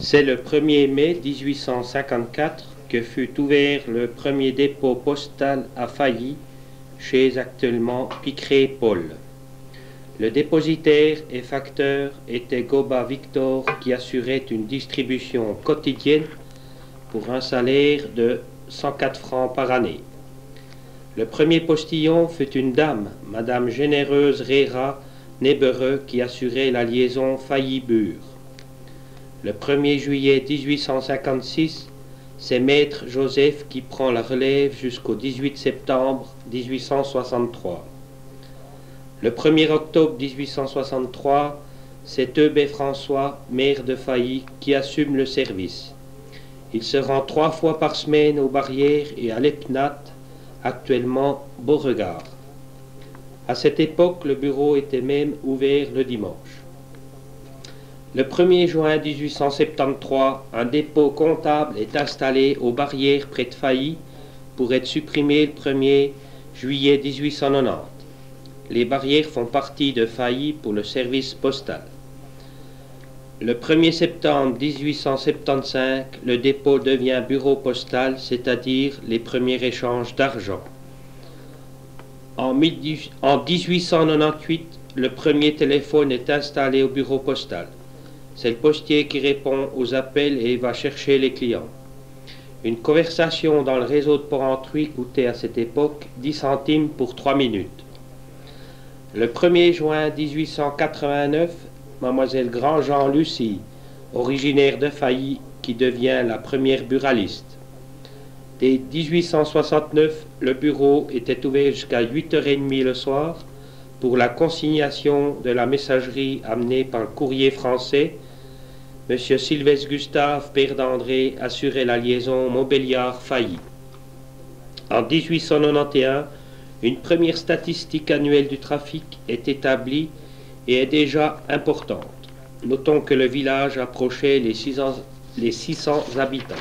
C'est le 1er mai 1854 que fut ouvert le premier dépôt postal à Failly, chez actuellement Picret-Paul. Le dépositaire et facteur était Goba Victor, qui assurait une distribution quotidienne pour un salaire de 104 francs par année. Le premier postillon fut une dame, Madame Généreuse Réra Nébereux, qui assurait la liaison Failly-Bure. Le 1er juillet 1856, c'est Maître Joseph qui prend la relève jusqu'au 18 septembre 1863. Le 1er octobre 1863, c'est Eubé François, maire de Failly, qui assume le service. Il se rend 3 fois par semaine aux Barrières et à l'Epnat, actuellement Beauregard. À cette époque, le bureau était même ouvert le dimanche. Le 1er juin 1873, un dépôt comptable est installé aux Barrières près de Failly pour être supprimé le 1er juillet 1890. Les Barrières font partie de Failly pour le service postal. Le 1er septembre 1875, le dépôt devient bureau postal, c'est-à-dire les premiers échanges d'argent. En 1898, le premier téléphone est installé au bureau postal. C'est le postier qui répond aux appels et va chercher les clients. Une conversation dans le réseau de Porrentruy coûtait à cette époque 10 centimes pour 3 minutes. Le 1er juin 1889, Mademoiselle Grandjean Lucie, originaire de Failly, qui devient la première buraliste. Dès 1869, le bureau était ouvert jusqu'à 8h30 le soir pour la consignation de la messagerie amenée par le courrier français. M. Sylvestre Gustave, père d'André, assurait la liaison Montbéliard-Failly. En 1891, une première statistique annuelle du trafic est établie et est déjà importante. Notons que le village approchait les 600 habitants.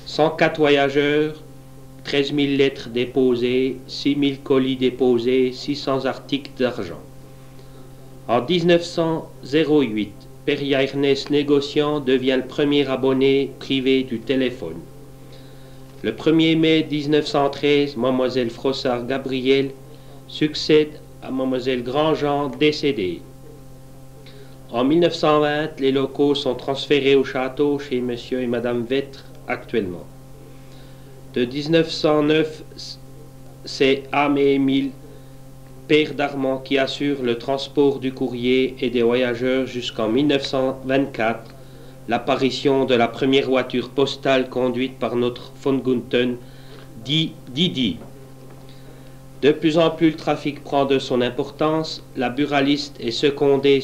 104 voyageurs, 13 000 lettres déposées, 6 000 colis déposés, 600 articles d'argent. En 1908, Péria Ernest négociant devient le premier abonné privé du téléphone. Le 1er mai 1913, Mademoiselle Frossard Gabriel succède à Mademoiselle Grandjean décédée. En 1920, les locaux sont transférés au château chez Monsieur et Madame Vettre actuellement. De 1909, c'est Am et Émile, père d'Armand, qui assure le transport du courrier et des voyageurs jusqu'en 1924, l'apparition de la première voiture postale conduite par notre von Gunten, dit Didi. De plus en plus, le trafic prend de son importance. La buraliste est secondée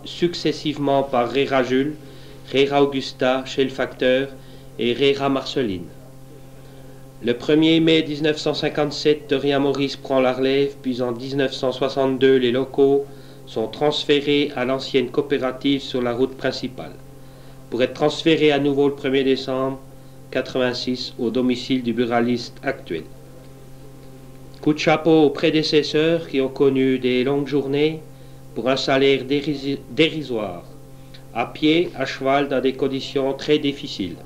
successivement par Réra Jules, Réra Augusta chez le facteur et Réra Marceline. Le 1er mai 1957, Doria Maurice prend la relève, puis en 1962, les locaux sont transférés à l'ancienne coopérative sur la route principale, pour être transférés à nouveau le 1er décembre 1986 au domicile du buraliste actuel. Coup de chapeau aux prédécesseurs qui ont connu des longues journées pour un salaire dérisoire, à pied, à cheval, dans des conditions très difficiles.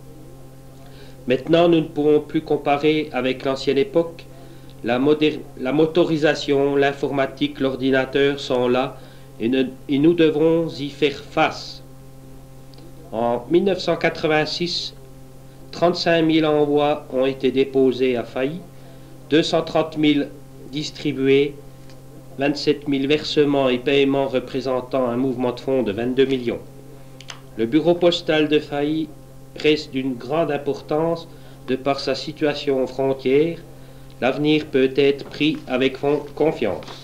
Maintenant, nous ne pourrons plus comparer avec l'ancienne époque. La motorisation, l'informatique, l'ordinateur sont là et nous devrons y faire face. En 1986, 35 000 envois ont été déposés à Failly, 230 000 distribués, 27 000 versements et paiements représentant un mouvement de fonds de 22 millions. Le bureau postal de Failly reste d'une grande importance de par sa situation aux frontières. L'avenir peut être pris avec confiance.